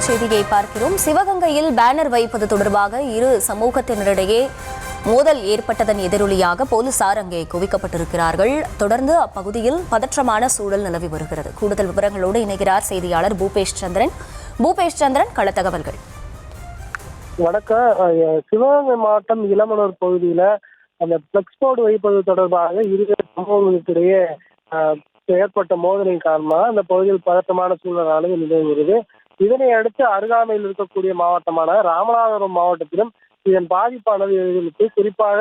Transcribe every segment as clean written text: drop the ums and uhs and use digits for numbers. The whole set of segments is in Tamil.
செய்தியை பார்க்கிறோம். சிவகங்கையில் பேனர் வைப்பது தொடர்பாக இரு சமூகத்தினரிடையே மோதல் ஏற்பட்டதன் எதிரொலியாக போலீசார் அங்கே குவிக்கப்பட்டிருக்கிறார்கள். தொடர்ந்து அப்பகுதியில் பதற்றமான சூழல் நிலவி வருகிறது. கூடுதல் விவரங்களோடு இணைகிறார் செய்தியாளர் பூபேஷ் சந்திரன். பூபேஷ் சந்திரன், கள தகவல்கள். வணக்கம். சிவகங்கை மாவட்டம் இளமனூர் பகுதியில அந்த பிளக்ஸ் போர்டு வைப்பது தொடர்பாக இரு சமூகங்களுக்கிடையே ஏற்பட்ட மோதலின் காரணமாக அந்த பகுதியில் பதற்றமான சூழலானது நிலவுகிறது. இதனை அடுத்து அருகாமையில் இருக்கக்கூடிய மாவட்டமான ராமநாதபுரம் மாவட்டத்திலும் இதன் பாதிப்பானது எழுதியிருக்கு. குறிப்பாக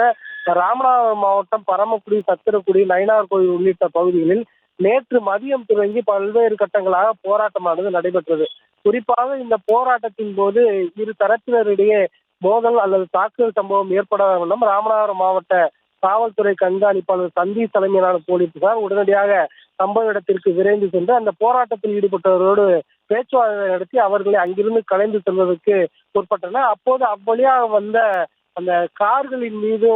ராமநாதபுரம் மாவட்டம் பரமக்குடி, சத்திரக்குடி, நயினார் கோயில் உள்ளிட்ட பகுதிகளில் நேற்று மதியம் துவங்கி பல்வேறு கட்டங்களாக போராட்டமானது நடைபெற்றது. குறிப்பாக இந்த போராட்டத்தின் போது இரு தரப்பினரிடையே மோதல் அல்லது தாக்குதல் சம்பவம் ஏற்படாத வண்ணம் ராமநாதபுரம் மாவட்ட காவல்துறை கண்காணிப்பாளர் சந்தீப் தலைமையிலான போலீசார் உடனடியாக சம்பவ இடத்திற்கு விரைந்து சென்று அந்த போராட்டத்தில் ஈடுபட்டவரோடு பேச்சுவார்த்தை நடத்தி அவர்களை அங்கிருந்து கலைந்து செல்வதற்கு முற்பட்டனர். அப்போது அவ்வழியாக வந்த அந்த கார்களின் மீது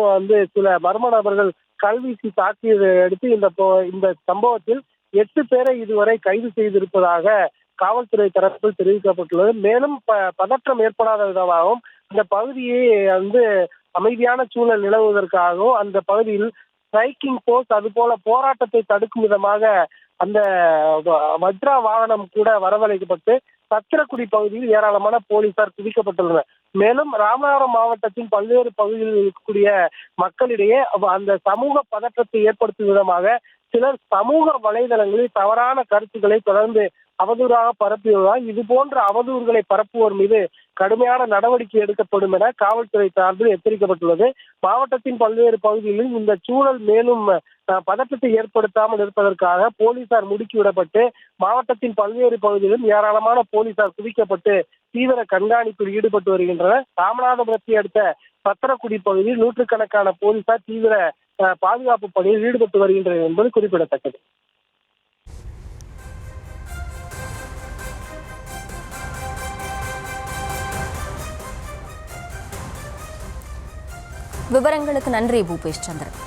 சில மர்ம நபர்கள் கல்வீசி தாக்கியதை அடுத்து இந்த சம்பவத்தில் 8 பேரை இதுவரை கைது செய்திருப்பதாக காவல்துறை தரப்பில் தெரிவிக்கப்பட்டுள்ளது. மேலும் பதற்றம் ஏற்படாத விதமாகவும் இந்த பகுதியை அமைதியான சூழல் நிலவுவதற்காகவும் அந்த பகுதியில் ஸ்ட்ரைக்கிங் போஸ்ட், அது போல போராட்டத்தை தடுக்கும் விதமாக அந்த வஜ்ரா வாகனம் கூட வரவழைக்கப்பட்டு சத்திரக்குடி பகுதியில் ஏராளமான போலீசார் குவிக்கப்பட்டுள்ளனர். மேலும் ராமநாதபுரம் மாவட்டத்தின் பல்வேறு பகுதிகளில் இருக்கக்கூடிய மக்களிடையே அந்த சமூக பதற்றத்தை ஏற்படுத்தும் விதமாக சிலர் சமூக வலைதளங்களில் தவறான கருத்துக்களை தொடர்ந்து அவதூறாக பரப்பியுள்ளதால் இது போன்ற அவதூறுகளை பரப்புவோர் மீது கடுமையான நடவடிக்கை எடுக்கப்படும் என காவல்துறை சார்பில் எச்சரிக்கப்பட்டுள்ளது. மாவட்டத்தின் பல்வேறு பகுதிகளிலும் இந்த சூழல் மேலும் பதற்றத்தை ஏற்படுத்தாமல் இருப்பதற்காக போலீசார் முடுக்கிவிடப்பட்டு மாவட்டத்தின் பல்வேறு பகுதிகளிலும் ஏராளமான போலீசார் குவிக்கப்பட்டு தீவிர கண்காணிப்பில் ஈடுபட்டு வருகின்றனர். ராமநாதபுரத்தை அடுத்த சத்திரக்குடி பகுதியில் நூற்றுக்கணக்கான போலீசார் தீவிர பாதுகாப்பு பணியில் ஈடுபட்டு வருகின்றனர் என்பது குறிப்பிடத்தக்கது. விவரங்களுக்கு நன்றி பூபேஷ் சந்திரன்.